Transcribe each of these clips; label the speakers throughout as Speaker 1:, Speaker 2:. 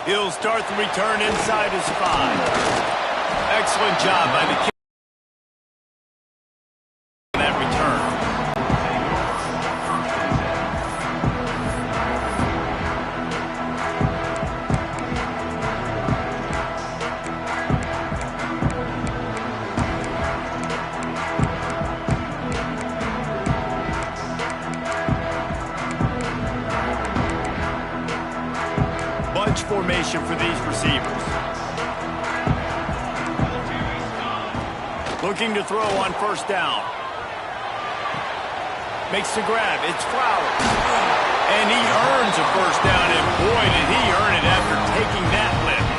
Speaker 1: He'll start the return inside his 5. Excellent job by the kicker. That return. Bunch formation for these receivers. Looking to throw on first down. Makes the grab. It's Flowers. And he earns a first down, and boy, did he earn it after taking that lift.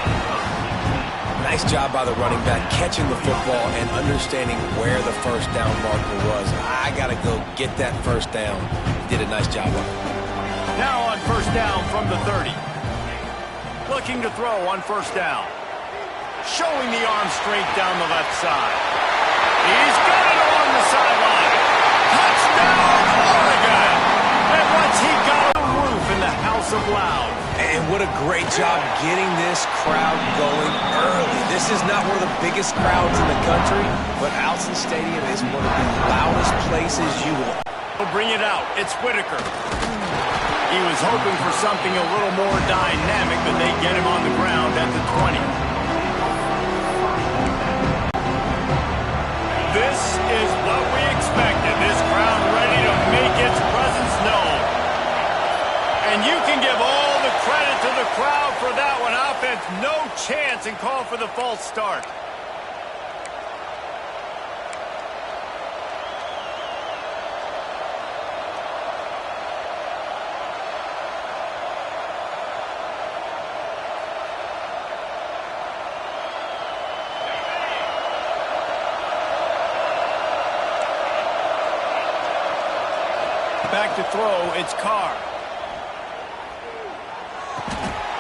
Speaker 2: Nice job by the running back, catching the football and understanding where the first down marker was. I got to go get that first down. He did a nice job of it.
Speaker 1: Now on first down from the 30. Looking to throw on first down. Showing the arm straight down the left side. He's got it along the sideline. Touchdown, Oregon! And once he got a roof in the House of Loud.
Speaker 2: And what a great job getting this crowd going early. This is not one of the biggest crowds in the country, but Alson Stadium is one of the loudest places you will.
Speaker 1: He'll bring it out. It's Whitaker. He was hoping for something a little more dynamic, but they get him on the ground at the 20. This is what we expected. This crowd ready to make its presence known. And you can give all the credit to the crowd for that one. Offense, no chance, and call for the false start. Back to throw, it's Carr.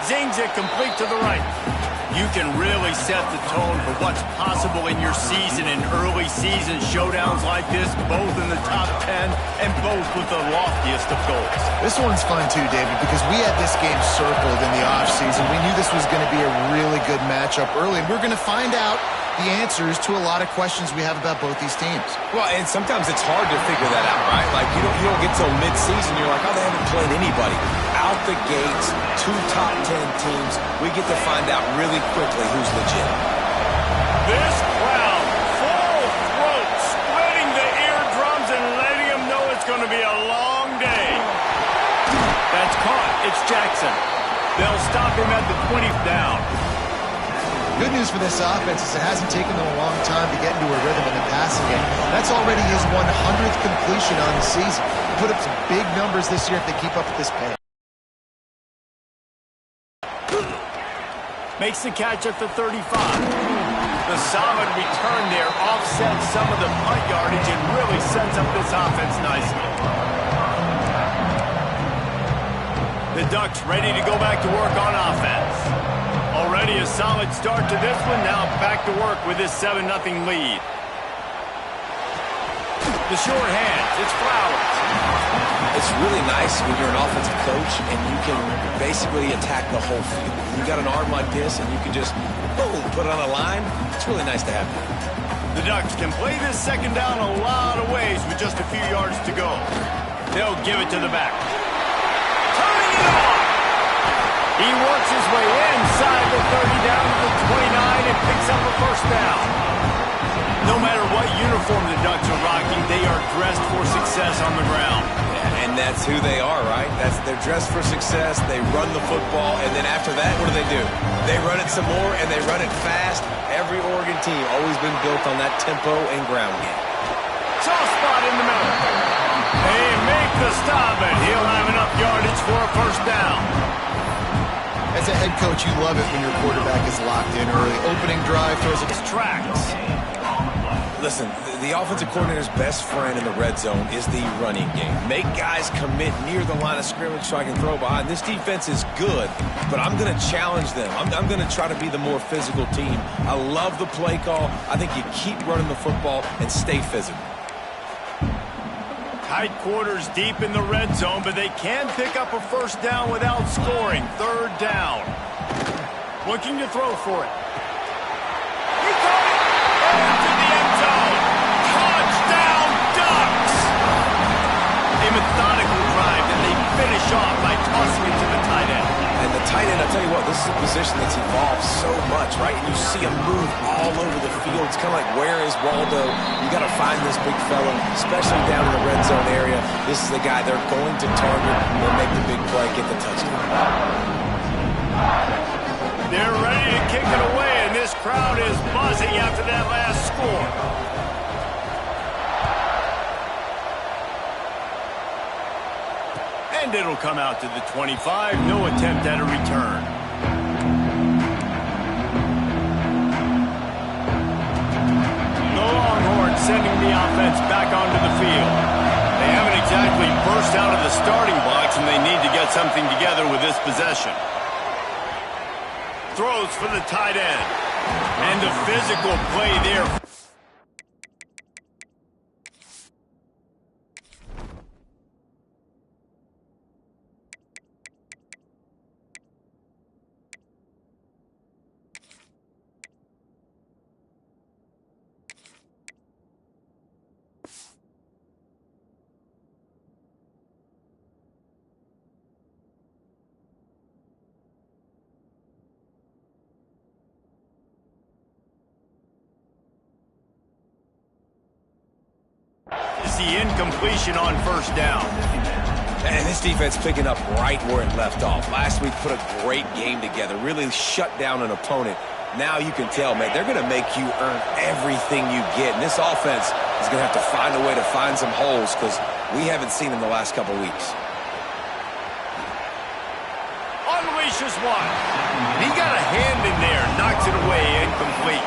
Speaker 1: Zings it complete to the right. You can really set the tone for what's possible in your season in early season showdowns like this, both in the top 10 and both with the loftiest of goals.
Speaker 3: This one's fun too, David, because we had this game circled in the offseason. We knew this was going to be a really good matchup early, and we're going to find out the answers to a lot of questions we have about both these teams.
Speaker 2: Well, and sometimes it's hard to figure that out, right? Like, you don't get till mid-season, you're like, oh, they haven't played anybody. Out the gates, 2 top 10 teams, we get to find out really quickly who's legit.
Speaker 1: This crowd, full throat, splitting the eardrums and letting them know it's going to be a long day. That's caught. It's Jackson. They'll stop him at the 20th down.
Speaker 3: Good news for this offense is it hasn't taken them a long time to get into a rhythm in the passing game. That's already his 100th completion on the season. Put up some big numbers this year if they keep up at this pace.
Speaker 1: Makes the catch at the 35. The solid return there offsets some of the punt yardage and really sets up this offense nicely. The Ducks ready to go back to work on offense. Already a solid start to this one. Now back to work with this 7-0 lead. The short hands. It's Flowers.
Speaker 2: It's really nice when you're an offensive coach and you can basically attack the whole field. You got an arm like this and you can just, boom, put it on a line. It's really nice to have that.
Speaker 1: The Ducks can play this second down a lot of ways with just a few yards to go. They'll give it to the back. Turning it on. He works his way inside the 30 down to the 29 and picks up a first down. No matter what uniform the Ducks are rocking, they are dressed for success on the ground.
Speaker 2: Yeah, and that's who they are, right? They're dressed for success. They run the football, and then after that, what do? They run it some more, and they run it fast. Every Oregon team always been built on that tempo and ground game.
Speaker 1: Soft spot in the middle. They make the stop, and he'll have enough yardage for a first down.
Speaker 3: As a head coach, you love it when your quarterback is locked in early. Opening drive throws it.
Speaker 1: Tracks.
Speaker 2: Listen, the offensive coordinator's best friend in the red zone is the running game. Make guys commit near the line of scrimmage so I can throw behind. This defense is good, but I'm going to challenge them. I'm going to try to be the more physical team. I love the play call. I think you keep running the football and stay physical.
Speaker 1: Tight quarters deep in the red zone, but they can pick up a first down without scoring. Third down. Looking to throw for it. He caught it! Into the end zone! Touchdown, Ducks! A methodical drive that they finish off by tossing it to the tight end.
Speaker 2: And the tight end, I'll tell you what, this is a position that's evolved so much, right? And you see him move all over the field. It's kind of like, where is Waldo? You got to find this big fella, especially down in the red zone area. This is the guy they're going to target. They'll make the big play, get the touchdown.
Speaker 1: They're ready to kick it away, and this crowd is buzzing after that last score. And it'll come out to the 25. No attempt at a return. The Longhorns sending the offense back onto the field. They haven't exactly burst out of the starting blocks, and they need to get something together with this possession. Throws for the tight end. And a physical play there. The incompletion on first down.
Speaker 2: And this defense picking up right where it left off. Last week put a great game together, really shut down an opponent. Now you can tell, man, they're going to make you earn everything you get. And this offense is going to have to find a way to find some holes because we haven't seen in the last couple weeks.
Speaker 1: Unleashes one. He got a hand in there, knocks it away, incomplete.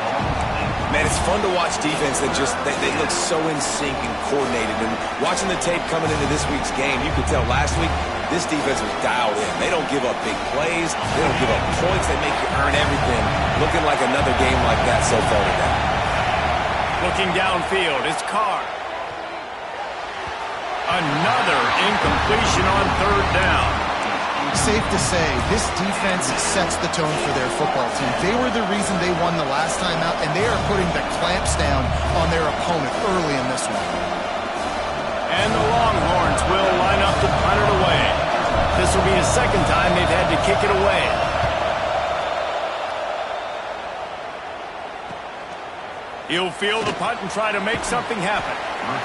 Speaker 2: Man, it's fun to watch defense that just, they look so in sync and coordinated. And watching the tape coming into this week's game, you could tell last week, this defense was dialed in. They don't give up big plays. They don't give up points. They make you earn everything. Looking like another game like that so far today.
Speaker 1: Looking downfield, it's Carr. Another incompletion on third down.
Speaker 3: Safe to say, this defense sets the tone for their football team. They were the reason they won the last time out, and they are putting the clamps down on their opponent early in this one.
Speaker 1: And the Longhorns will line up to punt it away. This will be the second time they've had to kick it away. He'll field the punt and try to make something happen.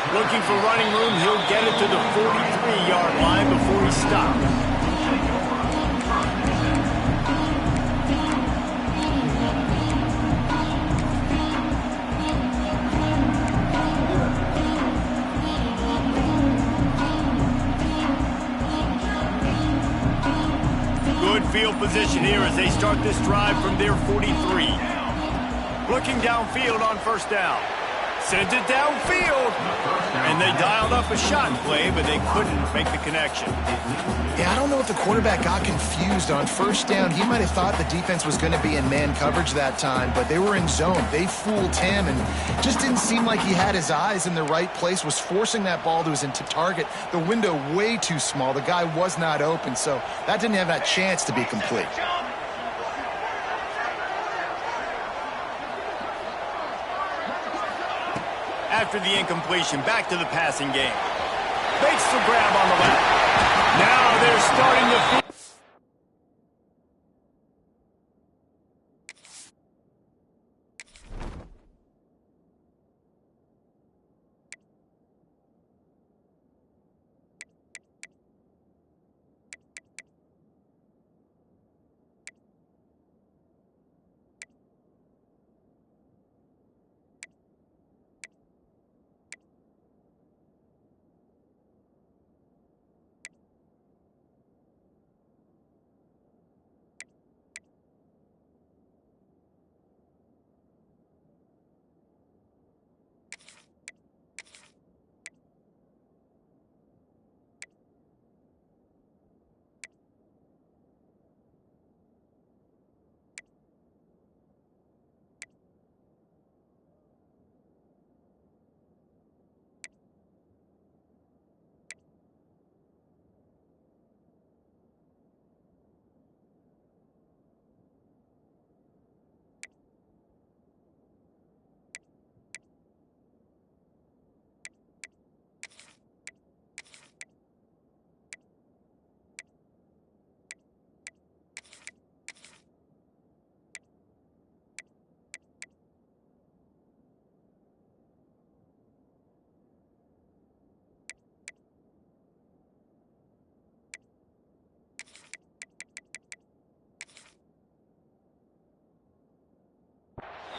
Speaker 1: Looking for running room, he'll get it to the 43-yard line before he stops. Good field position here as they start this drive from their 43. Looking downfield on first down. Sends it downfield. And they dialed up a shot play, but they couldn't make the connection.
Speaker 3: Yeah, I don't know if the quarterback got confused on first down. He might have thought the defense was going to be in man coverage that time, but they were in zone. They fooled him and just didn't seem like he had his eyes in the right place, was forcing that ball to his target. The window way too small. The guy was not open, so that didn't have that chance to be complete.
Speaker 1: After the incompletion, back to the passing game. Makes the grab on the left. Now they're starting to feel.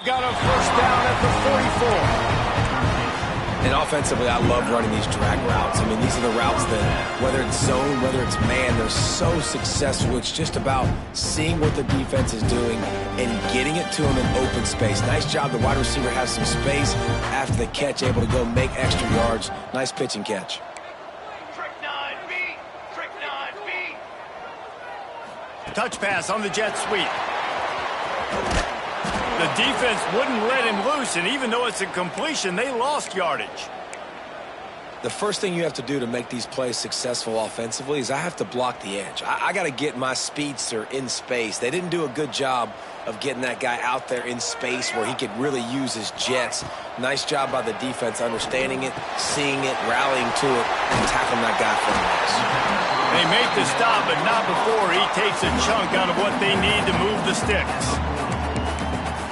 Speaker 1: got a first down at the 44.
Speaker 2: And offensively, I love running these drag routes. I mean, these are the routes that, whether it's zone, whether it's man, they're so successful. It's just about seeing what the defense is doing and getting it to them in open space. Nice job. The wide receiver has some space after the catch, able to go make extra yards. Nice pitch and catch.
Speaker 1: Trick 9B. Trick 9B. Touch pass on the jet sweep. The defense wouldn't let him loose, and even though it's a completion, they lost yardage.
Speaker 2: The first thing you have to do to make these plays successful offensively is I have to block the edge. I got to get my speedster in space. They didn't do a good job of getting that guy out there in space where he could really use his jets. Nice job by the defense understanding it, seeing it, rallying to it, and tackling that guy for the loss.
Speaker 1: They make the stop, but not before he takes a chunk out of what they need to move the sticks.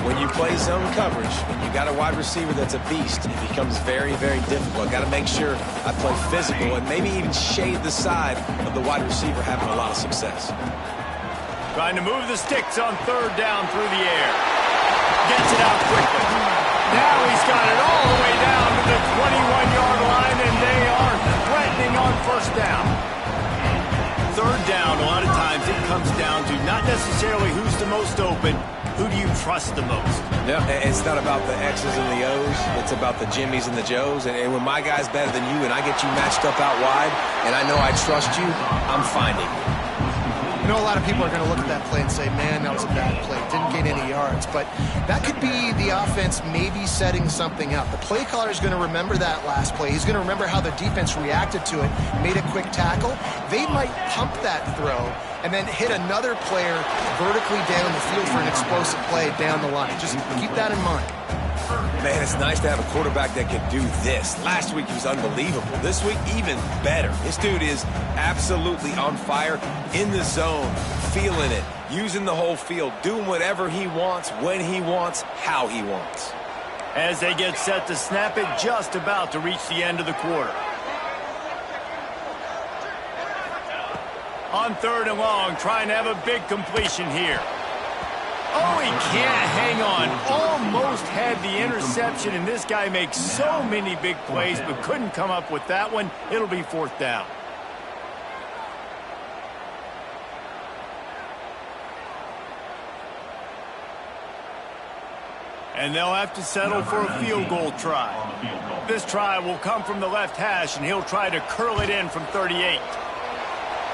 Speaker 2: When you play zone coverage and you got a wide receiver that's a beast, it becomes very, very difficult. Got to make sure I play physical and maybe even shade the side of the wide receiver having a lot of success.
Speaker 1: Trying to move the sticks on third down through the air. Gets it out quickly. Now he's got it all the way down to the 21-yard line, and they are threatening on first down. Third down, a lot of times it comes down to not necessarily who's the most open, who do you trust the most?
Speaker 2: Yeah, it's not about the X's and the O's. It's about the Jimmies and the Joes. And when my guy's better than you and I get you matched up out wide and I know I trust you, I'm finding you.
Speaker 3: You know, a lot of people are going to look at that play and say, man, that was a bad play. Didn't gain any yards. But that could be the offense maybe setting something up. The play caller is going to remember that last play. He's going to remember how the defense reacted to it, made a quick tackle. They might pump that throw and then hit another player vertically down the field for an explosive play down the line. Just keep that in mind.
Speaker 2: Man, it's nice to have a quarterback that can do this. Last week he was unbelievable. This week, even better. This dude is absolutely on fire, in the zone, feeling it, using the whole field, doing whatever he wants, when he wants, how he wants.
Speaker 1: As they get set to snap it, just about to reach the end of the quarter. On third and long, trying to have a big completion here. Oh, he can't hang on. Almost had the interception, and this guy makes so many big plays, but couldn't come up with that one. It'll be fourth down. And they'll have to settle for a field goal try. This try will come from the left hash, and he'll try to curl it in from 38.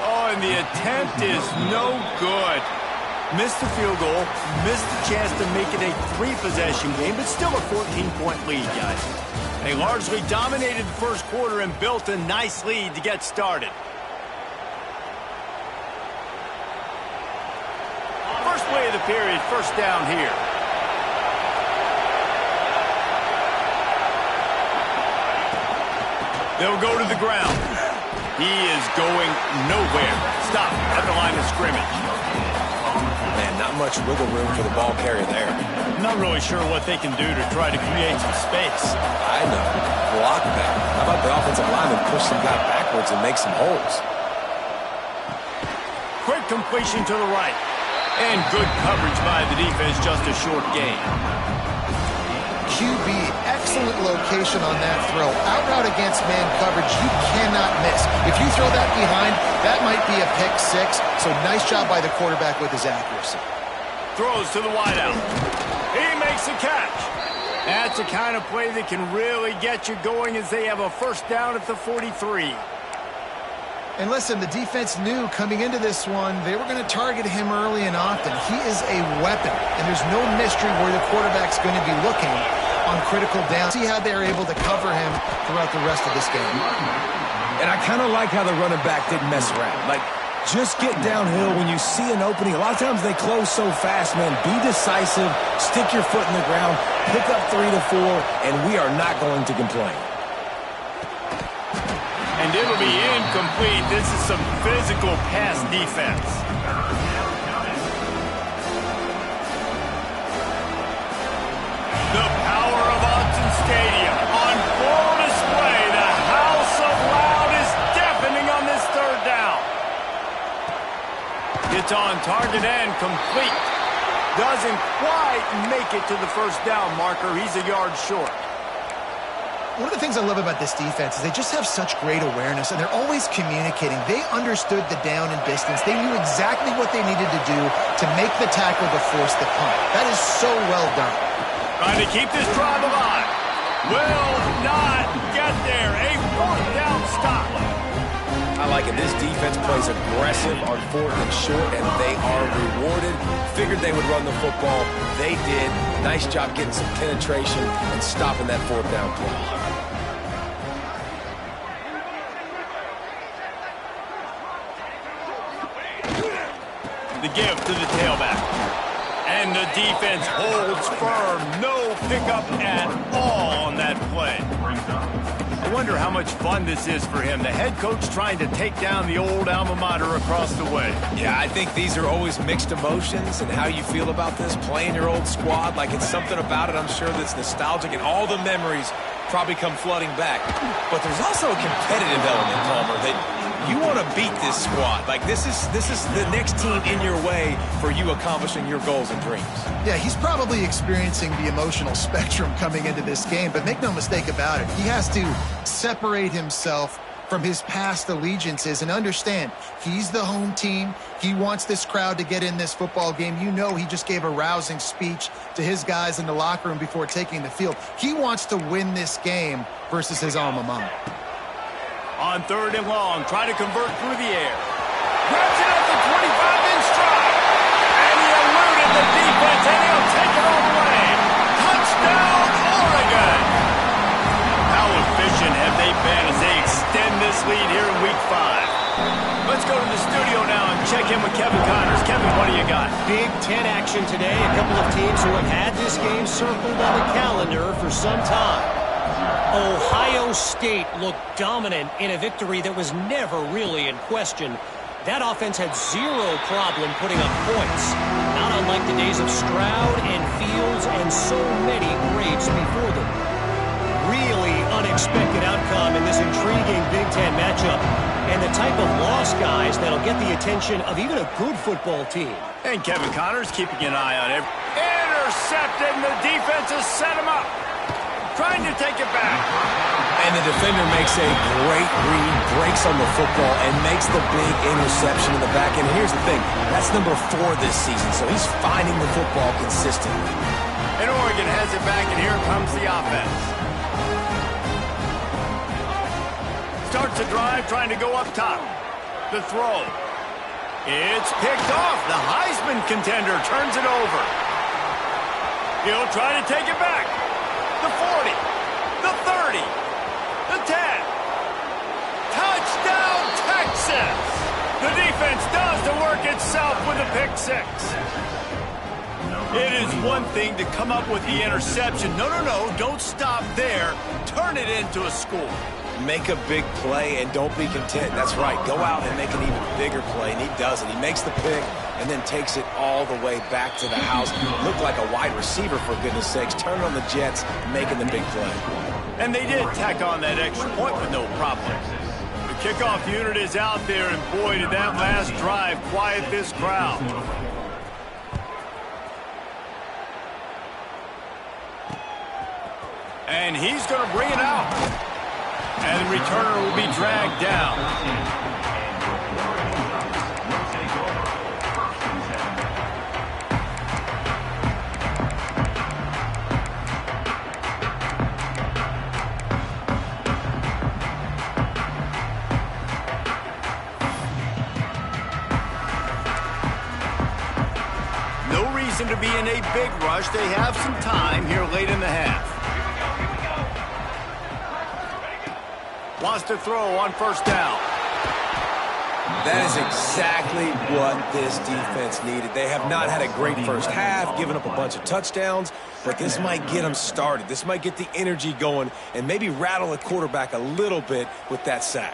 Speaker 1: Oh, and the attempt is no good. Missed the field goal, missed the chance to make it a 3-possession game, but still a 14-point lead, guys. They largely dominated the first quarter and built a nice lead to get started. First play of the period, first down here. They'll go to the ground. He is going nowhere. Stop at the line of scrimmage.
Speaker 2: Man, not much wiggle room for the ball carrier there.
Speaker 1: Not really sure what they can do to try to create some space.
Speaker 2: I know. Block that. How about the offensive lineman push some guy backwards and make some holes?
Speaker 1: Quick completion to the right. And good coverage by the defense, just a short gain.
Speaker 3: QB, excellent location on that throw. Out route against man coverage, you cannot miss. If you throw that behind, that might be a pick six. So nice job by the quarterback with his accuracy.
Speaker 1: Throws to the wideout. He makes a catch. That's the kind of play that can really get you going as they have a first down at the 43.
Speaker 3: And listen, the defense knew coming into this one, they were going to target him early and often. He is a weapon, and there's no mystery where the quarterback's going to be looking on critical downs. See how they're able to cover him throughout the rest of this game.
Speaker 2: And I kind of like how the running back didn't mess around. Like, just get downhill when you see an opening. A lot of times they close so fast, man. Be decisive, stick your foot in the ground, pick up 3 to 4, and we are not going to complain.
Speaker 1: And it'll be incomplete. This is some physical pass defense. The power of Autzen Stadium on full display. The house of loud is deafening on this third down. It's on target and complete. Doesn't quite make it to the first down marker. He's a yard short.
Speaker 3: One of the things I love about this defense is they just have such great awareness, and they're always communicating. They understood the down and distance. They knew exactly what they needed to do to make the tackle to force the punt. That is so well done.
Speaker 1: Trying to keep this drive alive. Will not get there. A fourth down stop.
Speaker 2: I like it. This defense plays aggressive on fourth and short, and they are rewarded. Figured they would run the football. They did. Nice job getting some penetration and stopping that fourth down play.
Speaker 1: The give to the tailback. And the defense holds firm. No pickup at all on that play. I wonder how much fun this is for him. The head coach trying to take down the old alma mater across the way.
Speaker 2: Yeah, I think these are always mixed emotions and how you feel about this, playing your old squad. Like, it's something about it, I'm sure, that's nostalgic, and all the memories probably come flooding back. But there's also a competitive element, Palmer, that you want to beat this squad. Like, this is the next team in your way for you accomplishing your goals and dreams.
Speaker 3: Yeah, he's probably experiencing the emotional spectrum coming into this game, but make no mistake about it. He has to separate himself from his past allegiances and understand he's the home team. He wants this crowd to get in this football game. You know, he just gave a rousing speech to his guys in the locker room before taking the field. He wants to win this game versus his alma mater.
Speaker 1: On third and long, try to convert through the air. Grabs it at the 25-inch stride. And he eluded the defense, and he'll take it all the way. Touchdown, Oregon! How efficient have they been as they extend this lead here in Week 5? Let's go to the studio now and check in with Kevin Connors. Kevin, what do you got?
Speaker 4: Big Ten action today. A couple of teams who have had this game circled on the calendar for some time. Ohio State looked dominant in a victory that was never really in question. That offense had zero problem putting up points, not unlike the days of Stroud and Fields and so many greats before them. Really unexpected outcome in this intriguing Big Ten matchup, and the type of loss, guys, that'll get the attention of even a good football team.
Speaker 1: And Kevin Connors keeping an eye on it. Intercepted, and the defense has set him up. Trying to take it back.
Speaker 2: And the defender makes a great read, breaks on the football, and makes the big interception in the back end. Here's the thing, that's number 4 this season, so he's finding the football consistently.
Speaker 1: And Oregon has it back, and here comes the offense. Starts a drive, trying to go up top. The throw. It's picked off. The Heisman contender turns it over. He'll try to take it back. The 40, the 30, the 10. Touchdown, Texas! The defense does the work itself with a pick 6. It is one thing to come up with the interception. No, don't stop there. Turn it into a score.
Speaker 2: Make a big play and don't be content. That's right. Go out and make an even bigger play, and he does it. He makes the pick and then takes it all the way back to the house. Looked like a wide receiver, for goodness sakes. Turn on the Jets, making the big play.
Speaker 1: And they did tack on that extra point with no problem. The kickoff unit is out there, and boy, did that last drive quiet this crowd. And he's going to bring it out. And the returner will be dragged down. No reason to be in a big rush. They have some time here late in the half. Wants to throw on first down.
Speaker 2: That is exactly what this defense needed. They have not had a great first half, given up a bunch of touchdowns, but this might get them started. This might get the energy going and maybe rattle the quarterback a little bit with that sack.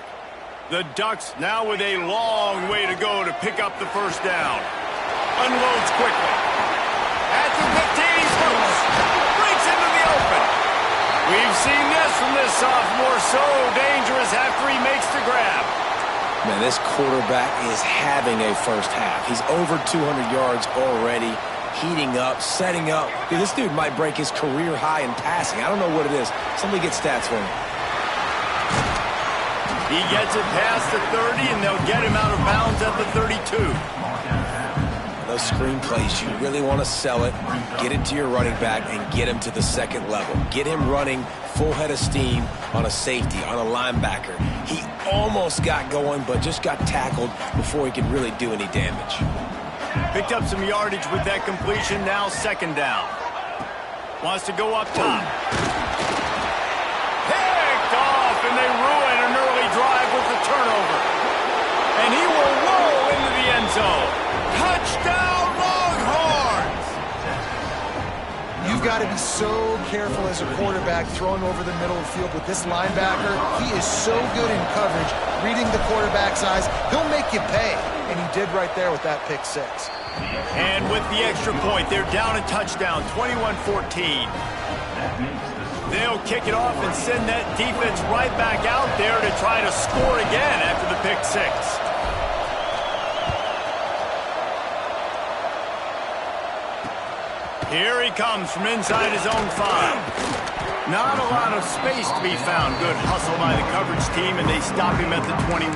Speaker 1: The Ducks now with a long way to go to pick up the first down. Unloads quickly. At the 15, he's loose. Breaks into the open. We've seen this from this sophomore, so dangerous after he makes the grab.
Speaker 2: Man, this quarterback is having a first half. He's over 200 yards already. heating up, setting up. Dude, this dude might break his career high in passing. I don't know what it is. Somebody get stats for him.
Speaker 1: He gets it past the 30, and they'll get him out of bounds at the 32.
Speaker 2: Those screen plays, you really want to sell it, get it to your running back, and get him to the second level. Get him running full head of steam on a safety, on a linebacker. He almost got going, but just got tackled before he could really do any damage.
Speaker 1: Picked up some yardage with that completion, now second down. Wants to go up top. Picked off, and they ruin an early drive with the turnover. And he will roll into the end zone. Touchdown, Longhorns!
Speaker 3: You've got to be so careful as a quarterback throwing over the middle of the field with this linebacker. He is so good in coverage, reading the quarterback's eyes. He'll make you pay, and he did right there with that pick six.
Speaker 1: And with the extra point, they're down a touchdown, 21-14. They'll kick it off and send that defense right back out there to try to score again after the pick six. Here he comes from inside his own 5. Not a lot of space to be found. Good hustle by the coverage team, and they stop him at the 21.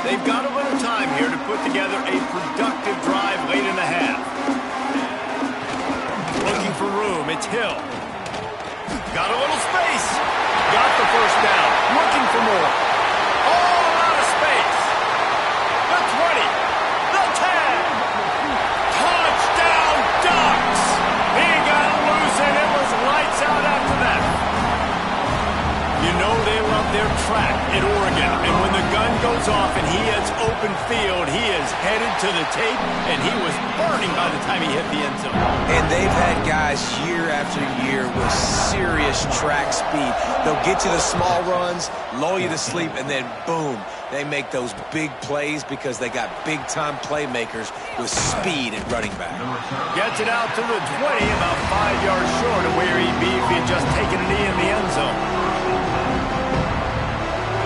Speaker 1: They've got a little time here to put together a productive drive late in the half. Looking for room, it's Hill. Got a little space. Got the first down. Looking for more. All out of space. The 20. The 10. Touchdown, Ducks. He got loose, and it was lights out after that. You know they love their track at Oregon, and when the gun goes off and he hits open field, he is headed to the tape, and he was burning by the time he hit the end zone.
Speaker 2: And they've had guys year after year with serious track speed. They'll get you the small runs, lull you to sleep, and then boom, they make those big plays because they got big-time playmakers with speed at running back.
Speaker 1: Gets it out to the 20, about 5 yards short of where he'd be if he had just taken a knee in the end zone.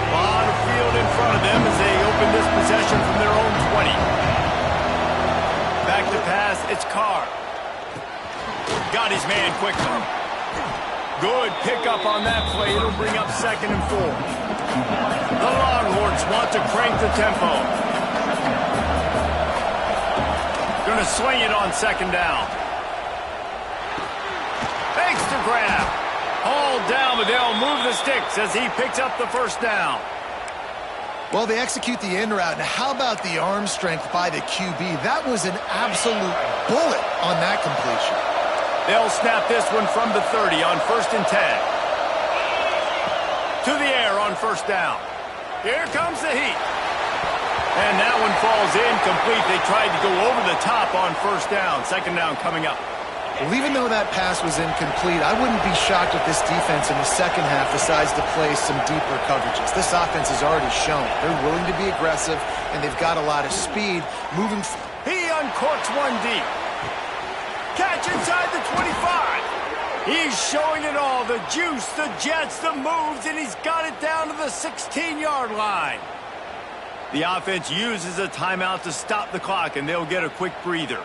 Speaker 1: A lot of field in front of them as they open this possession from their own 20. Back to pass, it's Carr. Got his man quickly. Good pickup on that play. It'll bring up 2nd and 4. The Longhorns want to crank the tempo. Going to swing it on 2nd down. Thanks to grab. All down, but they'll move the sticks as he picks up the first down.
Speaker 3: Well, they execute the in route. Now, how about the arm strength by the QB? That was an absolute bullet on that completion.
Speaker 1: They'll snap this one from the 30 on 1st and 10. To the air on 1st down. Here comes the heat. And that one falls incomplete. They tried to go over the top on 1st down. 2nd down coming up.
Speaker 3: Well, even though that pass was incomplete, I wouldn't be shocked if this defense in the second half decides to play some deeper coverages. This offense has already shown they're willing to be aggressive, and they've got a lot of speed moving.
Speaker 1: He uncorks one deep. Catch inside the 25. He's showing it all. The juice, the jets, the moves, and he's got it down to the 16-yard line. The offense uses a timeout to stop the clock, and they'll get a quick breather.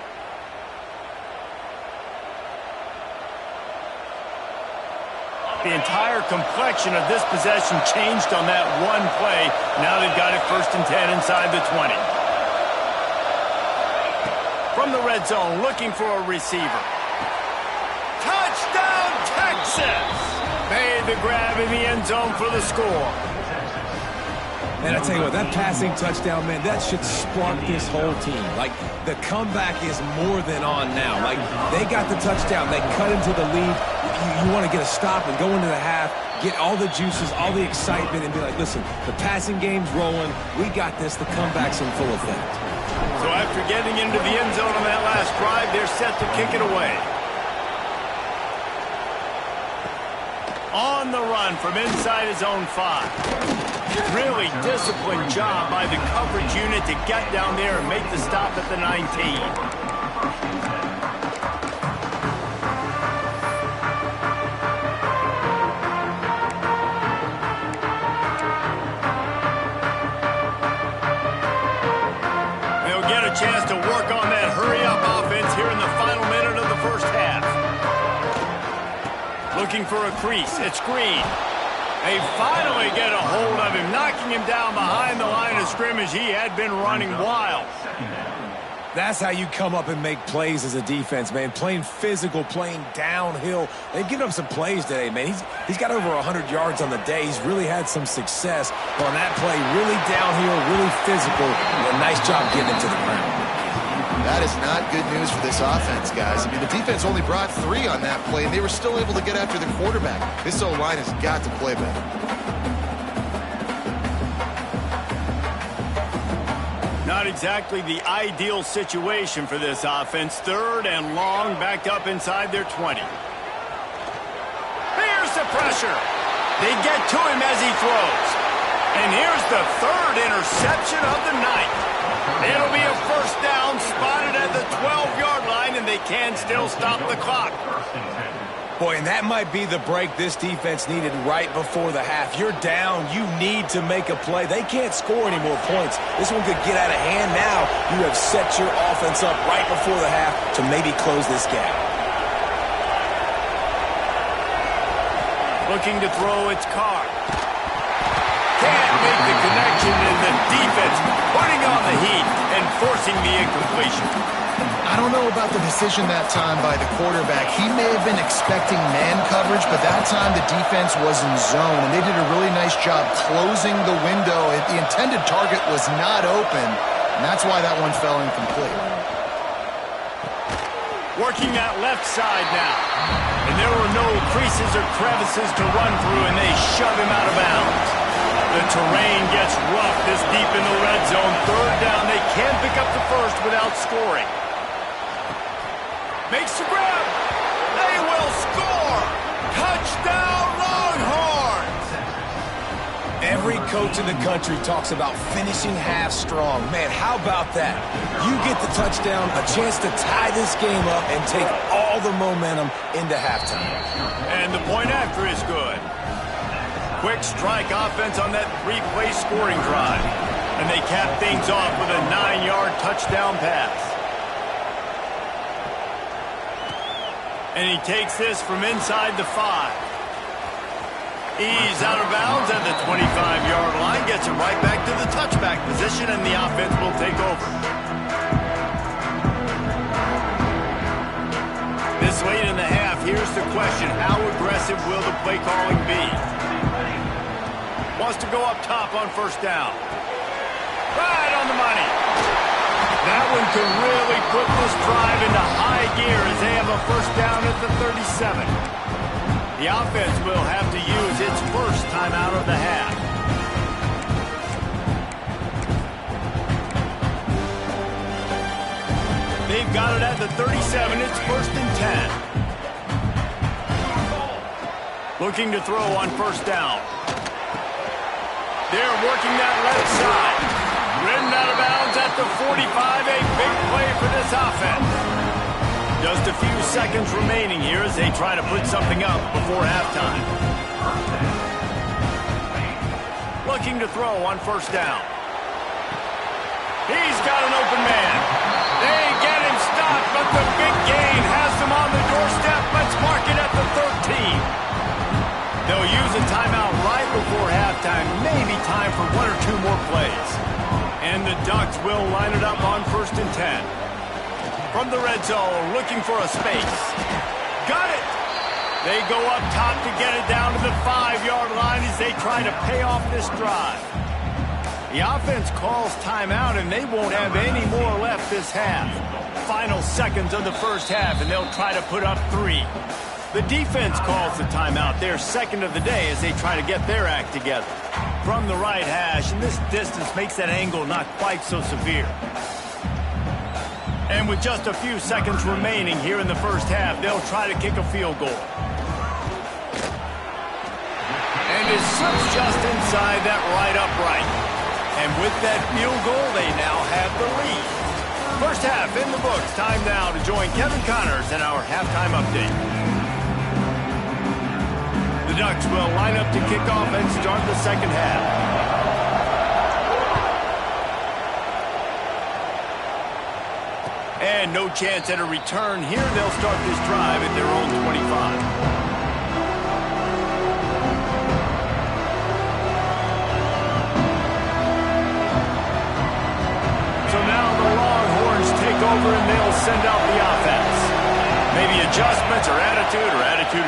Speaker 1: The entire complexion of this possession changed on that one play. Now they've got it 1st and 10 inside the 20. From the red zone, looking for a receiver. Touchdown, Texas! Made the grab in the end zone for the score.
Speaker 2: Man, I tell you what, that passing touchdown, man, that should spark this whole team. Like, the comeback is more than on now. Like, they got the touchdown. They cut into the lead. You want to get a stop and go into the half, get all the juices, all the excitement, and be like, listen, the passing game's rolling. We got this. The comeback's in full effect.
Speaker 1: So after getting into the end zone on that last drive, they're set to kick it away. On the run from inside his own 5. Really disciplined job by the coverage unit to get down there and make the stop at the 19. looking for a crease. It's Green. They finally get a hold of him, knocking him down behind the line of scrimmage. He had been running wild.
Speaker 2: That's how you come up and make plays as a defense, man. Playing physical, playing downhill. They've given up some plays today, man. He's got over 100 yards on the day. He's really had some success. But on that play, really downhill, really physical. And a nice job getting him to the ground.
Speaker 3: That is not good news for this offense, guys. I mean, the defense only brought 3 on that play, and they were still able to get after the quarterback. This O-line has got to play better.
Speaker 1: Not exactly the ideal situation for this offense. 3rd and long, backed up inside their 20. Here's the pressure. They get to him as he throws. And here's the 3rd interception of the night. It'll be a first down, spotted at the 12-yard line, and they can still stop the clock.
Speaker 2: Boy, and that might be the break this defense needed right before the half. You're down. You need to make a play. They can't score any more points. This one could get out of hand now. You have set your offense up right before the half to maybe close this gap.
Speaker 1: Looking to throw, it's Carr. Can't make the connection, and the defense putting on the heat and forcing the incompletion.
Speaker 3: I don't know about the decision that time by the quarterback. He may have been expecting man coverage, but that time the defense was in zone, and they did a really nice job closing the window. The intended target was not open, and that's why that one fell incomplete.
Speaker 1: Working that left side now. And there were no creases or crevices to run through, and they shove him out of bounds. The terrain gets rough this deep in the red zone. 3rd down, they can't pick up the first without scoring. Makes the grab. They will score. Touchdown, Longhorns.
Speaker 2: Every coach in the country talks about finishing half strong. Man, how about that? You get the touchdown, a chance to tie this game up and take all the momentum into halftime.
Speaker 1: And the point after is good. Quick strike offense on that 3-play scoring drive. And they cap things off with a 9-yard touchdown pass. And he takes this from inside the 5. He's out of bounds at the 25-yard line. Gets it right back to the touchback position, and the offense will take over. This late in the half, here's the question. How aggressive will the play calling be? Wants to go up top on 1st down. Right on the money. That one can really put this drive into high gear as they have a 1st down at the 37. The offense will have to use its first timeout of the half. They've got it at the 37. It's 1st and 10. Looking to throw on 1st down. They're working that left side. Ridden out of bounds at the 45. A big play for this offense. Just a few seconds remaining here as they try to put something up before halftime. Looking to throw on 1st down. He's got an open man. They get him stopped, but the big gain has them on the doorstep. Let's mark it at the 13. They'll use a timeout right before halftime. Maybe time for 1 or 2 more plays. And the Ducks will line it up on 1st and 10. From the red zone, looking for a space. Got it! They go up top to get it down to the 5-yard line as they try to pay off this drive. The offense calls timeout, and they won't have any more left this half. Final seconds of the first half, and they'll try to put up 3. The defense calls the timeout, their 2nd of the day, as they try to get their act together. From the right hash, and this distance makes that angle not quite so severe. And with just a few seconds remaining here in the first half, they'll try to kick a field goal. And it slips just inside that right upright. And with that field goal, they now have the lead. First half in the books. Time now to join Kevin Connors in our halftime update. The Ducks will line up to kick off and start the second half. And no chance at a return here. They'll start this drive at their own 25. over, and they'll send out the offense. Maybe adjustments or attitude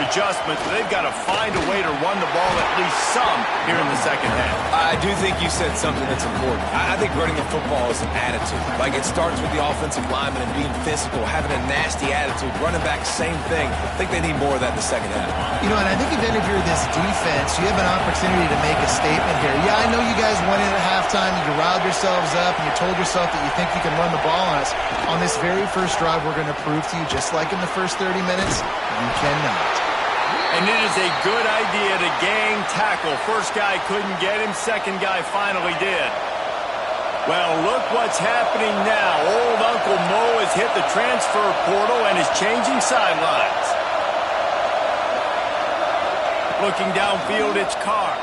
Speaker 1: adjustments, but they've got to find a way to run the ball at least some here in the second half.
Speaker 2: I do think you said something that's important. I think running the football is an attitude. Like, it starts with the offensive lineman and being physical, having a nasty attitude. Running back, same thing. I think they need more of that in the second half.
Speaker 3: You know, and I think if you're this defense, you have an opportunity to make a statement here. Yeah, I know you guys went in at halftime, you riled yourselves up, and you told yourself that you think you can run the ball on us. On this very first drive, we're going to prove to you, just like in the first 30 minutes, you cannot.
Speaker 1: And it is a good idea to gang tackle. First guy couldn't get him, second guy finally did. Well, look what's happening now. Old Uncle Mo has hit the transfer portal and is changing sidelines. Looking downfield, it's Carr.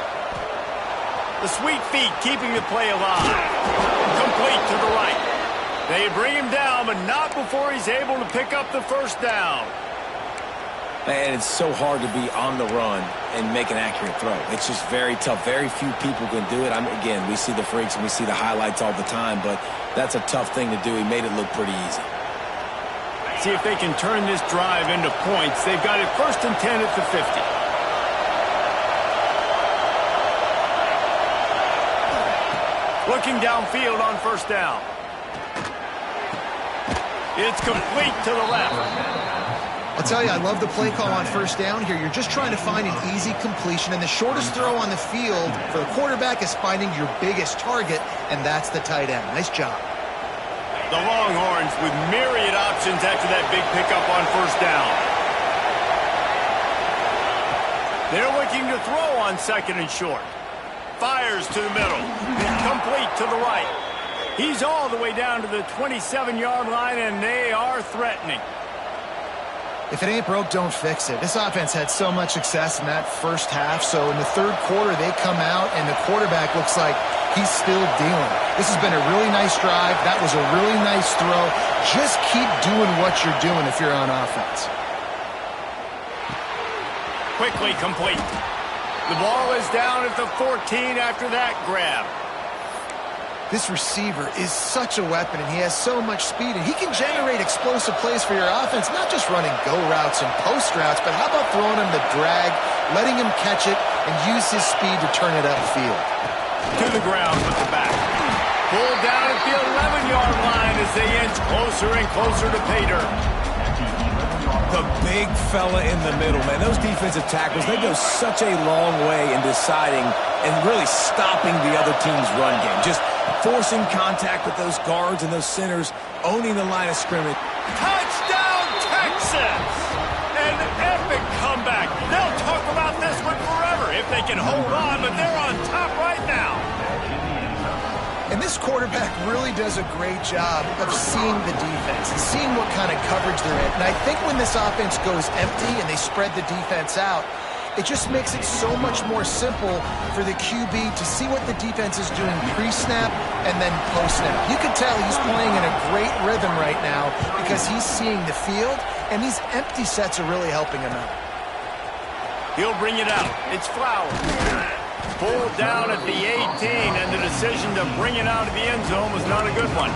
Speaker 1: The sweet feet keeping the play alive. Complete to the right. They bring him down, but not before he's able to pick up the first down.
Speaker 2: Man, it's so hard to be on the run and make an accurate throw. It's just very tough. Very few people can do it. Again, we see the freaks and we see the highlights all the time, but that's a tough thing to do. He made it look pretty easy.
Speaker 1: See if they can turn this drive into points. They've got it 1st and 10 at the 50. Looking downfield on first down. It's complete to the left.
Speaker 3: I'll tell you, I love the play call on first down here. You're just trying to find an easy completion, and the shortest throw on the field for the quarterback is finding your biggest target, and that's the tight end. Nice job.
Speaker 1: The Longhorns with myriad options after that big pickup on first down. They're looking to throw on 2nd and short. Fires to the middle. Complete to the right. He's all the way down to the 27-yard line, and they are threatening.
Speaker 3: If it ain't broke, don't fix it. This offense had so much success in that first half, so in the third quarter, they come out, and the quarterback looks like he's still dealing. This has been a really nice drive. That was a really nice throw. Just keep doing what you're doing if you're on offense.
Speaker 1: Quickly complete. The ball is down at the 14 after that grab.
Speaker 3: This receiver is such a weapon, and he has so much speed, and he can generate explosive plays for your offense, not just running go routes and post routes, but how about throwing him the drag, letting him catch it, and use his speed to turn it upfield.
Speaker 1: To the ground with the back. Pulled down at the 11-yard line as they inch closer and closer to pay dirt.
Speaker 2: The big fella in the middle, man. Those defensive tackles, they go such a long way in deciding and really stopping the other team's run game. Just forcing contact with those guards and those centers, owning the line of scrimmage.
Speaker 1: Touchdown, Texas! An epic comeback. They'll talk about this one forever if they can hold on, but they're on top right now.
Speaker 3: And this quarterback really does a great job of seeing the defense and seeing what kind of coverage they're in. And I think when this offense goes empty and they spread the defense out, it just makes it so much more simple for the QB to see what the defense is doing pre-snap and then post-snap. You can tell he's playing in a great rhythm right now because he's seeing the field, and these empty sets are really helping him out.
Speaker 1: He'll bring it out. It's Flowers. Pulled down at the 18, and the decision to bring it out of the end zone was not a good one.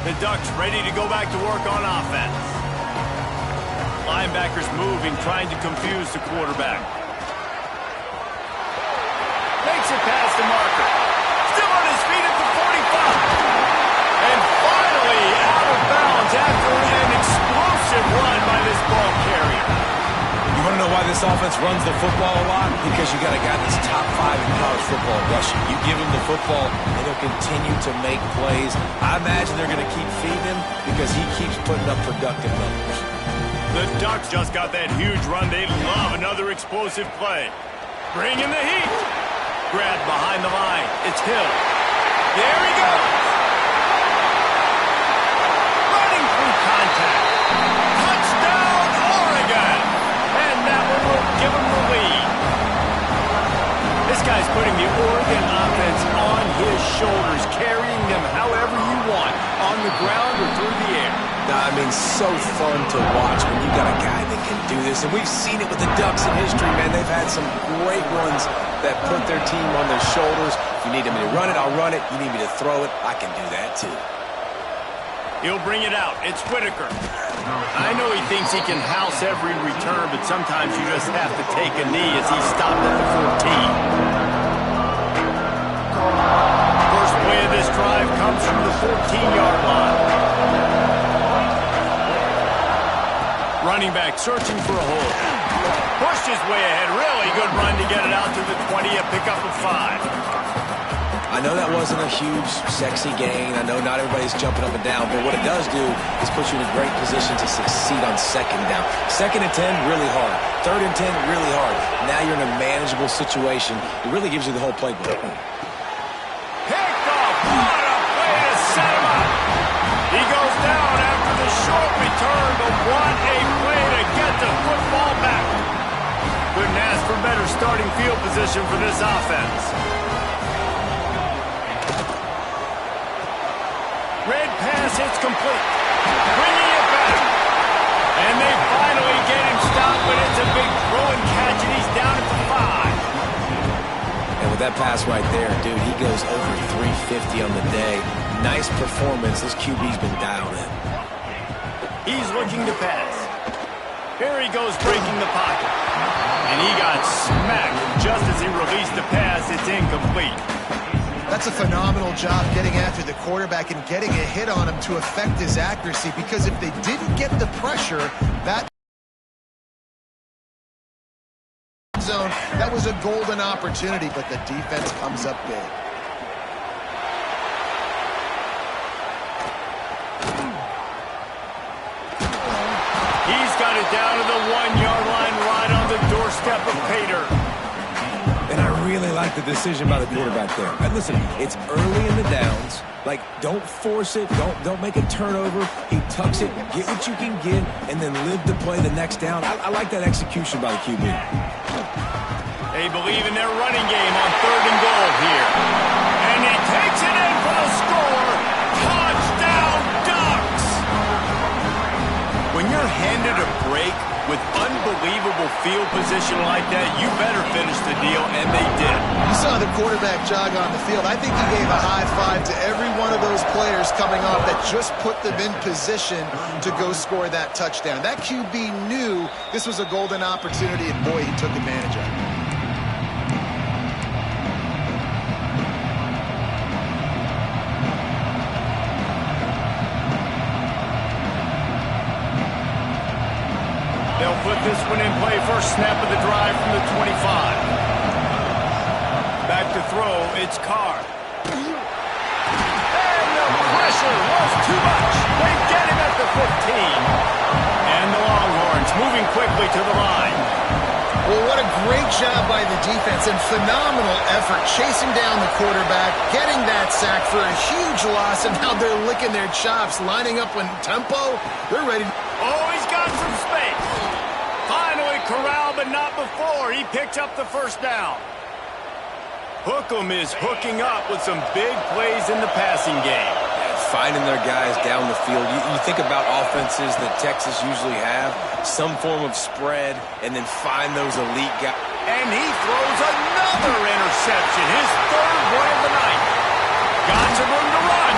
Speaker 1: The Ducks ready to go back to work on offense. Linebackers moving, trying to confuse the quarterback. Makes it past the marker. Still on his feet at the 45. And finally out of bounds after an explosive run by this ball carrier.
Speaker 2: You want to know why this offense runs the football a lot? Because you got a guy that's top 5 in college football rushing. You give him the football, and he'll continue to make plays. I imagine they're going to keep feeding him because he keeps putting up productive numbers.
Speaker 1: The Ducks just got that huge run. They love another explosive play. Bring in the heat. Grab behind the line. It's Hill. There he goes. Running through contact. Touchdown, Oregon. And that one will give them the lead. This guy's putting the Oregon offense on his shoulders, carrying them however you want, on the ground or through the air.
Speaker 2: I mean, so fun to watch when you got a guy that can do this. And we've seen it with the Ducks in history, man. They've had some great ones that put their team on their shoulders. If you need me to run it, I'll run it. You need me to throw it, I can do that too.
Speaker 1: He'll bring it out. It's Whitaker. I know he thinks he can house every return, but sometimes you just have to take a knee as he's stopped at the 14. First play of this drive comes from the 14-yard line. Running back searching for a hole. Pushed his way ahead. Really good run to get it out to the 20, a pickup of 5.
Speaker 2: I know that wasn't a huge, sexy gain. I know not everybody's jumping up and down, but what it does do is put you in a great position to succeed on second down. 2nd and 10, really hard. 3rd and 10, really hard. Now you're in a manageable situation. It really gives you the whole playbook.
Speaker 1: Picked off. What a play to set him up. He goes down after the short return, but what a play to get the football back. Couldn't ask for better starting field position for this offense. Red pass, it's complete. Bringing it back. And they finally get him stopped, but it's a big throw and catch, and he's down at the 5.
Speaker 2: And with that pass right there, dude, he goes over 350 on the day. Nice performance. This QB's been dialed in.
Speaker 1: He's looking to pass. Here he goes breaking the pocket. And he got smacked just as he released the pass. It's incomplete.
Speaker 3: That's a phenomenal job getting after the quarterback and getting a hit on him to affect his accuracy, because if they didn't get the pressure, that zone, that was a golden opportunity, but the defense comes up big.
Speaker 1: He's got it down to the 1-yard line, right on the doorstep of Pater.
Speaker 2: And I really like the decision by the quarterback there. And listen, it's early in the downs. Like, don't force it. Don't make a turnover. He tucks it, get what you can get, and then live to play the next down. I like that execution by the QB.
Speaker 1: They believe in their running game on 3rd and goal here. And he takes it in for the score. Touchdown, Ducks! When you're handed a break with unbelievable field position like that, you better finish the deal, and they did.
Speaker 3: You saw the quarterback jog on the field. I think he gave a high five to every one of those players coming off that just put them in position to go score that touchdown. That QB knew this was a golden opportunity, and boy, he took advantage of it.
Speaker 1: They'll put this one in play. First snap of the drive from the 25. Back to throw, it's Carr. And the pressure was too much. They get him at the 15. And the Longhorns moving quickly to the line.
Speaker 5: Well, what a great job by the defense and phenomenal effort chasing down the quarterback, getting that sack for a huge loss, and now they're licking their chops, lining up in tempo. They're ready.
Speaker 1: Oh, he's got some space. Finally corralled, but not before. He picked up the first down. Hookem is hooking up with some big plays in the passing game.
Speaker 2: Finding their guys down the field. You think about offenses that Texas usually have, some form of spread, and then find those elite guys.
Speaker 1: And he throws another interception, his 3rd one of the night. Got some room to run.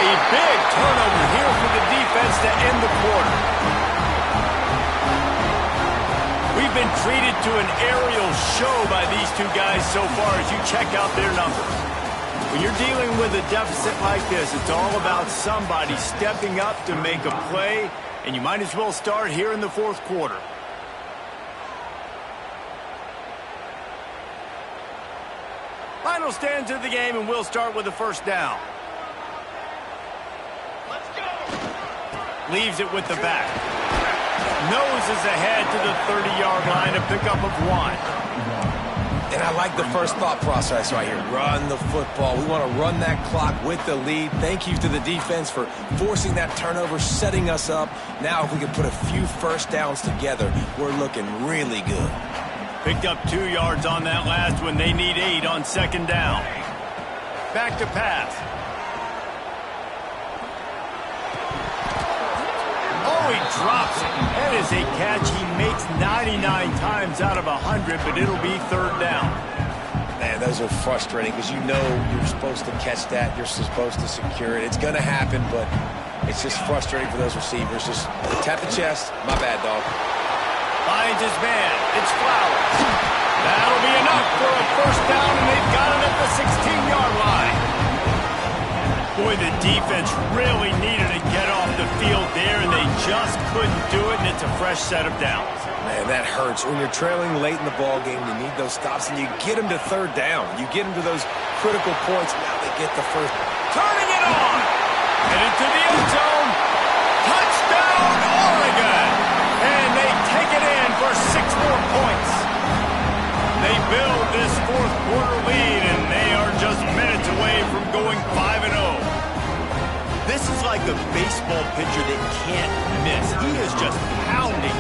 Speaker 1: A big turnover here for the defense to end the quarter. We've been treated to an aerial show by these two guys so far as you check out their numbers. When you're dealing with a deficit like this, it's all about somebody stepping up to make a play, and you might as well start here in the 4th quarter. Final stands of the game, and we'll start with the first down. Let's go. Leaves it with the back. Noses ahead to the 30-yard line, a pickup of 1.
Speaker 2: And I like the first thought process right here. Run the football. We want to run that clock with the lead. Thank you to the defense for forcing that turnover, setting us up. Now if we can put a few first downs together, we're looking really good.
Speaker 1: Picked up 2 yards on that last one. They need 8 on 2nd down. Back to pass. drops it. That is a catch he makes 99 times out of 100, but it'll be third down.
Speaker 2: Man, those are frustrating because you know you're supposed to catch that. You're supposed to secure it. It's going to happen, but it's just frustrating for those receivers. Just tap the chest. My bad, dog.
Speaker 1: Finds his man. It's Flowers. That'll be enough for a first down, and they've got it at the 16-yard line. Boy, the defense really needed to get off the field there, and they just couldn't do it, and it's a fresh set of downs.
Speaker 2: Man, that hurts. When you're trailing late in the ball game, you need those stops, and you get them to third down. You get them to those critical points. Now they get the first.
Speaker 1: Turning it on. Headed to the end zone. Touchdown, Oregon. And they take it in for 6 more points. They build this fourth quarter lead, and they are just minutes away from going 5-0. This is like a baseball pitcher that can't miss. He is just pounding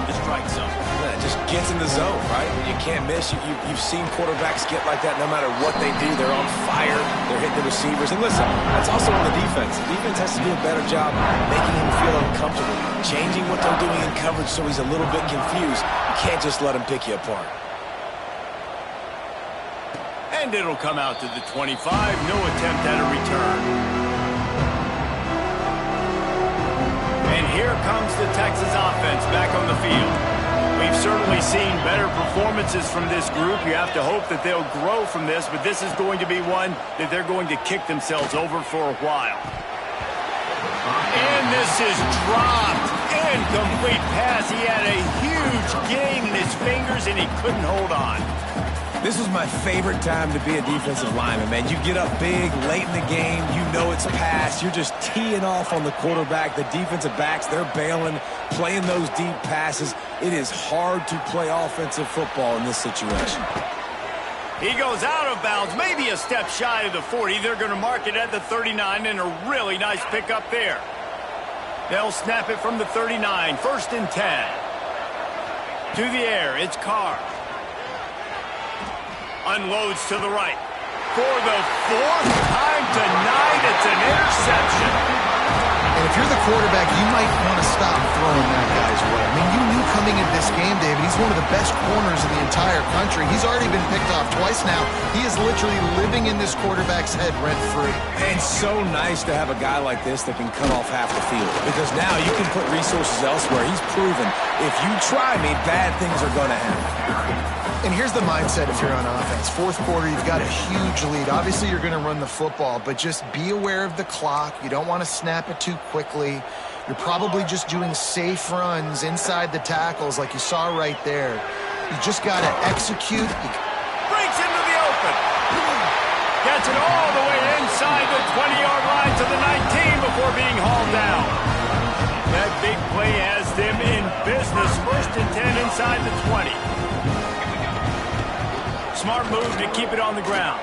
Speaker 1: the strike zone.
Speaker 2: Yeah, just gets in the zone, right? You can't miss. You've seen quarterbacks get like that no matter what they do. They're on fire. They're hitting the receivers. And listen, that's also on the defense. The defense has to do a better job making him feel uncomfortable, changing what they're doing in coverage so he's a little bit confused. You can't just let him pick you apart.
Speaker 1: And it'll come out to the 25. No attempt at a return. And here comes the Texas offense back on the field. We've certainly seen better performances from this group. You have to hope that they'll grow from this, but this is going to be one that they're going to kick themselves over for a while. And this is dropped. Incomplete pass. He had a huge gain in his fingers, and he couldn't hold on.
Speaker 2: This was my favorite time to be a defensive lineman, man. You get up big, late in the game, you know it's pass. You're just teeing off on the quarterback. The defensive backs, they're bailing, playing those deep passes. It is hard to play offensive football in this situation.
Speaker 1: He goes out of bounds, maybe a step shy of the 40. They're going to mark it at the 39, and a really nice pickup there. They'll snap it from the 39, 1st and 10. To the air, it's Carr. Unloads to the right. For the 4th time tonight, it's an interception.
Speaker 3: And if you're the quarterback, you might want to stop throwing that guy's way. I mean, you knew coming into this game, David, he's one of the best corners in the entire country. He's already been picked off twice now. He is literally living in this quarterback's head rent-free.
Speaker 2: And so nice to have a guy like this that can cut off half the field. Because now you can put resources elsewhere. He's proven, if you try me, bad things are going to happen.
Speaker 3: And here's the mindset if you're on offense. 4th quarter, you've got a huge lead. Obviously, you're going to run the football, but just be aware of the clock. You don't want to snap it too quickly. You're probably just doing safe runs inside the tackles like you saw right there. You just got to execute.
Speaker 1: Breaks into the open. Gets it all the way inside the 20-yard line to the 19 before being hauled down. That big play has them in business. 1st and 10 inside the 20. Smart move to keep it on the ground.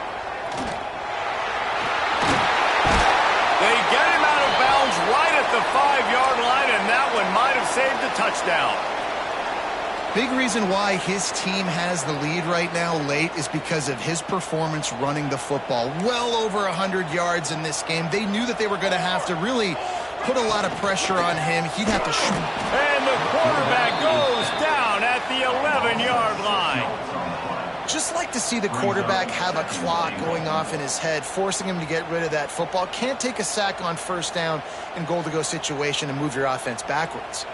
Speaker 1: They get him out of bounds right at the 5-yard line, and that one might have saved a touchdown.
Speaker 3: Big reason why his team has the lead right now late is because of his performance running the football. Well over 100 yards in this game. They knew that they were going to have to really put a lot of pressure on him. He'd have to shoot.
Speaker 1: And the quarterback goes down at the 11-yard line.
Speaker 3: Just like to see the quarterback have a clock going off in his head, forcing him to get rid of that football. Can't take a sack on 1st down in goal-to-go situation and move your offense backwards.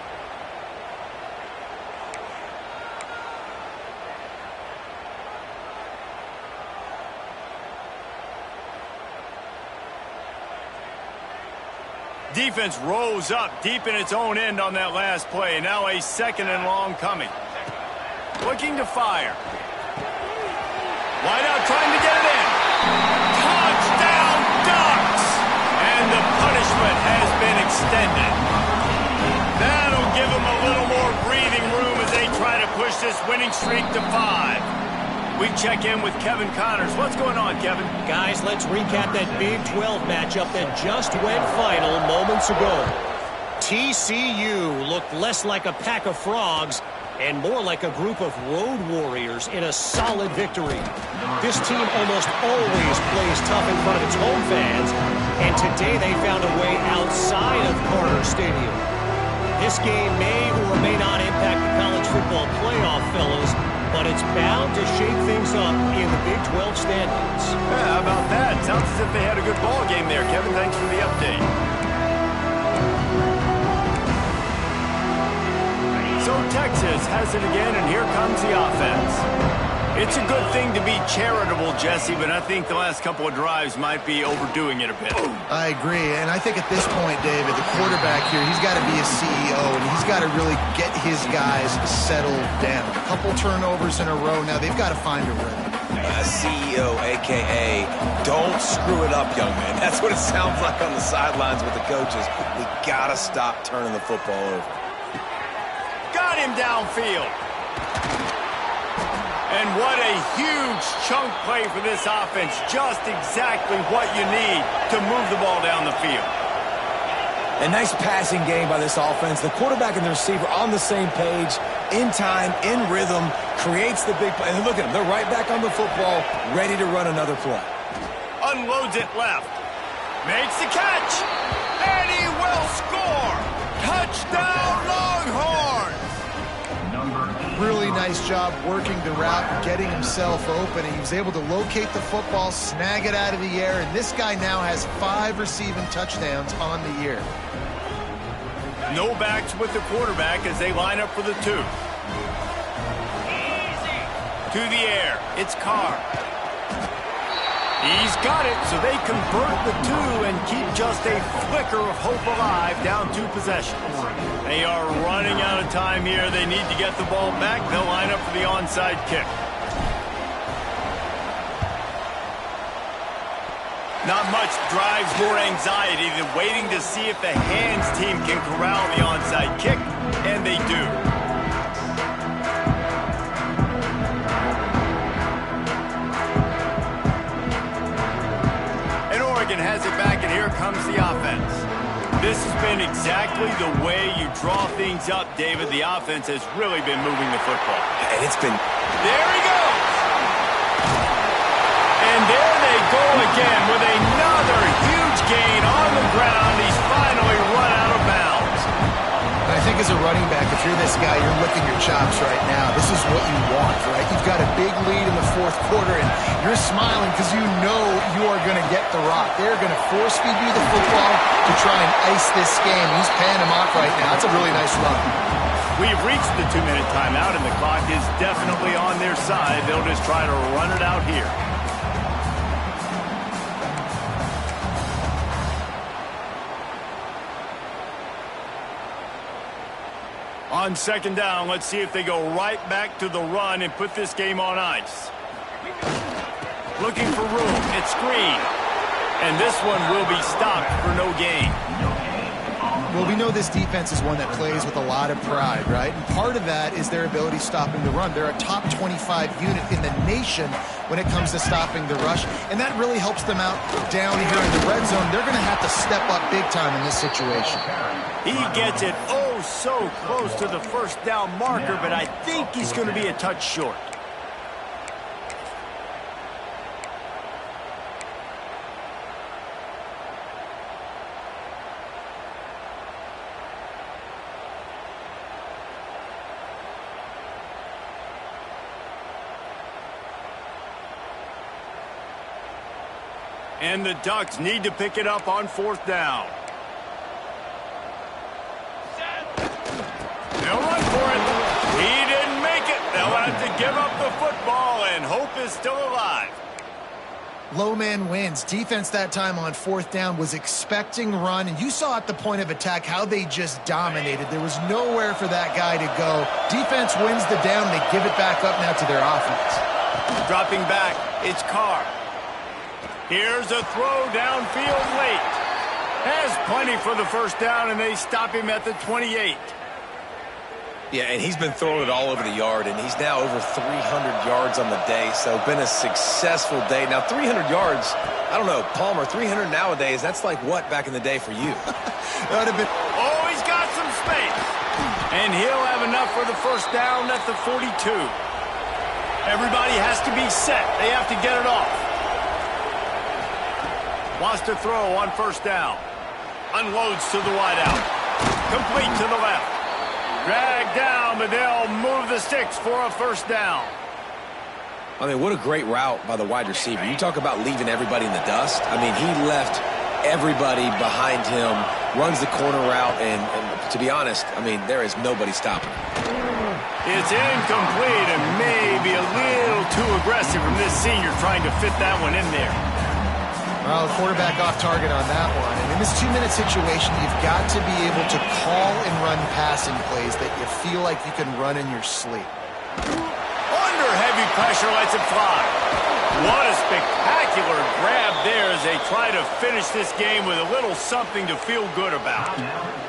Speaker 1: Defense rose up deep in its own end on that last play. Now a 2nd and long coming. Looking to fire. Wide out trying to get it in. Touchdown Ducks! And the punishment has been extended. That'll give them a little more breathing room as they try to push this winning streak to 5. We check in with Kevin Connors. What's going on, Kevin?
Speaker 4: Guys, let's recap that Big 12 matchup that just went final moments ago. TCU looked less like a pack of frogs and more like a group of road warriors in a solid victory. This team almost always plays tough in front of its home fans, and today they found a way outside of Carter Stadium. This game may or may not impact the college football playoff, fellas, but it's bound to shake things up in the Big 12 standings.
Speaker 1: Yeah, how about that? Sounds as if they had a good ball game there. Kevin, thanks for the update. So Texas has it again, and here comes the offense. It's a good thing to be charitable, Jesse, but I think the last couple of drives might be overdoing it a bit.
Speaker 3: I agree, and I think at this point, David, the quarterback here, he's got to be a CEO, and he's got to really get his guys settled down. A couple turnovers in a row. Now they've got to find a rhythm.
Speaker 2: CEO, a.k.a. don't screw it up, young man. That's what it sounds like on the sidelines with the coaches. We got to stop turning the football over.
Speaker 1: Got him downfield. And what a huge chunk play for this offense. Just exactly what you need to move the ball down the field.
Speaker 2: A nice passing game by this offense. The quarterback and the receiver on the same page, in time, in rhythm, creates the big play. And look at them. They're right back on the football, ready to run another play.
Speaker 1: Unloads it left. Makes the catch. And he will score. Touchdown, Longhorns.
Speaker 3: Really nice job working the route and getting himself open. He was able to locate the football, snag it out of the air, and this guy now has 5 receiving touchdowns on the year.
Speaker 1: No backs with the quarterback as they line up for the 2. To the air. It's Carr. He's got it, so they convert the 2 and keep just a flicker of hope alive down 2 possessions. They are running out of time here. They need to get the ball back. They'll line up for the onside kick. Not much drives more anxiety than waiting to see if the hands team can corral the onside kick, and they do. Has it back, and here comes the offense. This has been exactly the way you draw things up, David. The offense has really been moving the football.
Speaker 2: And it's been...
Speaker 1: There he goes! And there they go again with another huge gain on the ground. He's finally run out of bounds.
Speaker 3: I think as a running back, if you're this guy, you're licking your chops right now. This is what you want, right? You've got a big lead in the 4th quarter, and you're smiling because you know you are going to get the rock. They're going to force feed you the football to try and ice this game. He's paying him off right now. That's a really nice run.
Speaker 1: We've reached the 2-minute timeout, and the clock is definitely on their side. They'll just try to run it out here. On 2nd down, let's see if they go right back to the run and put this game on ice. Looking for room. It's screen. And this one will be stopped for no gain.
Speaker 3: Well, we know this defense is one that plays with a lot of pride, right? And part of that is their ability stopping the run. They're a top 25 unit in the nation when it comes to stopping the rush. And that really helps them out down here in the red zone. They're going to have to step up big time in this situation.
Speaker 1: He gets it so close to the 1st down marker, but I think he's going to be a touch short. And the Ducks need to pick it up on 4th down. They'll run for it. He didn't make it. They'll have to give up the football, and hope is still alive.
Speaker 3: Low man wins. Defense that time on 4th down was expecting run, and you saw at the point of attack how they just dominated. There was nowhere for that guy to go. Defense wins the down. They give it back up now to their offense.
Speaker 1: Dropping back, it's Carr. Here's a throw downfield late. Has plenty for the 1st down, and they stop him at the 28.
Speaker 2: Yeah, and he's been throwing it all over the yard, and he's now over 300 yards on the day, so been a successful day. Now, 300 yards, I don't know, Palmer, 300 nowadays, that's like what back in the day for you?
Speaker 3: That would have been...
Speaker 1: Oh, he's got some space. And he'll have enough for the 1st down at the 42. Everybody has to be set. They have to get it off. Wants to throw on 1st down. Unloads to the wideout. Complete to the left. Dragged down, but they'll move the sticks for a first down.
Speaker 2: I mean, what a great route by the wide receiver. You talk about leaving everybody in the dust. I mean, he left everybody behind him, runs the corner route, and to be honest, I mean, there is nobody stopping him.
Speaker 1: It's incomplete and maybe a little too aggressive from this senior trying to fit that one in there.
Speaker 3: Well, the quarterback off target on that one. And in this 2-minute situation, you've got to be able to call and run passing plays that you feel like you can run in your sleep.
Speaker 1: Under heavy pressure, lets it fly. What a spectacular grab there as they try to finish this game with a little something to feel good about.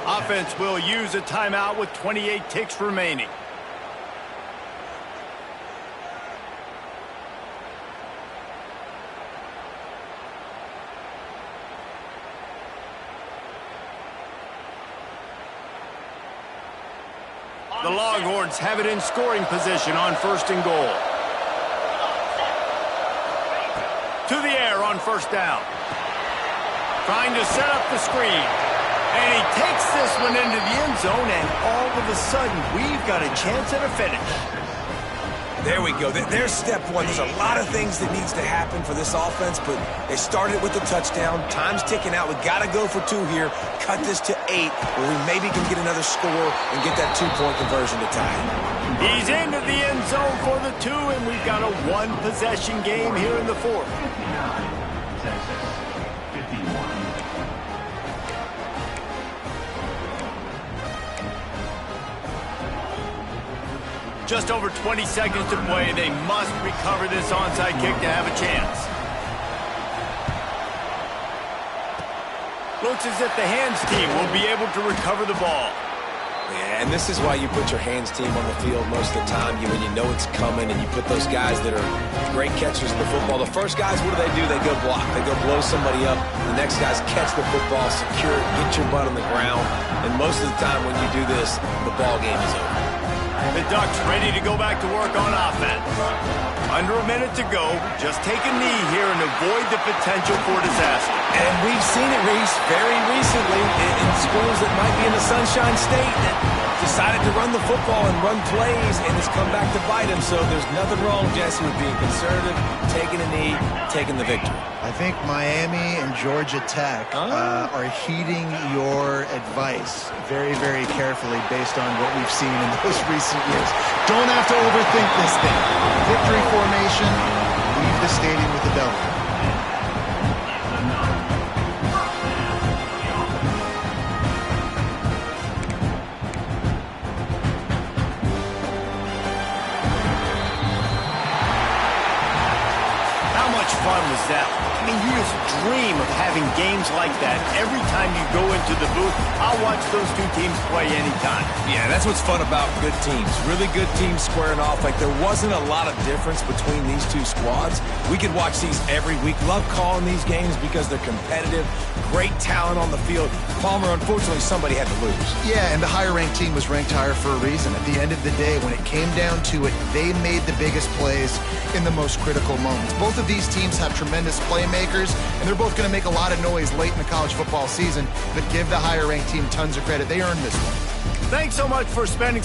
Speaker 1: Offense will use a timeout with 28 ticks remaining. The Longhorns have it in scoring position on first and goal. To the air on first down. Trying to set up the screen. And he takes this one into the end zone, and all of a sudden, we've got a chance at a finish.
Speaker 2: There we go. There's step one. There's a lot of things that needs to happen for this offense, but they started with the touchdown. Time's ticking out. We got to go for 2 here. Cut this to 8, where we maybe can get another score and get that 2-point conversion to tie it.
Speaker 1: He's into the end zone for the 2, and we've got a 1-possession game here in the 4th. Just over 20 seconds to play. They must recover this onside kick to have a chance. Looks as if the hands team will be able to recover the ball.
Speaker 2: Yeah, and this is why you put your hands team on the field most of the time when you know it's coming, and you put those guys that are great catchers in the football. The first guys, what do? They go block. They go blow somebody up. The next guys catch the football, secure it, get your butt on the ground. And most of the time when you do this, the ball game is over.
Speaker 1: The Ducks ready to go back to work on offense. Under a minute to go. Just take a knee here and avoid the potential for disaster.
Speaker 2: And we've seen it, Reese, very recently in schools that might be in the Sunshine State that decided to run the football and run plays, and it's come back to bite them. So there's nothing wrong, Jesse, with being conservative, taking a knee, taking the victory.
Speaker 3: I think Miami and Georgia Tech are heeding your advice very, very carefully based on what we've seen in those recent years. Don't have to overthink this thing. Victory formation, leave the stadium with the devil.
Speaker 1: How much fun was that? I mean, you just dream of having games like that every time you go into the booth. I'll watch those 2 teams play anytime.
Speaker 2: Yeah, that's what's fun about good teams. Really good teams squaring off. Like, there wasn't a lot of difference between these 2 squads. We could watch these every week. Love calling these games because they're competitive. Great talent on the field. Palmer, unfortunately, somebody had to lose.
Speaker 3: Yeah, and the higher-ranked team was ranked higher for a reason. At the end of the day, when it came down to it, they made the biggest plays in the most critical moments. Both of these teams have tremendous playmakers, and they're both going to make a lot of noise late in the college football season, but give the higher-ranked team tons of credit. They earned this one.
Speaker 1: Thanks so much for spending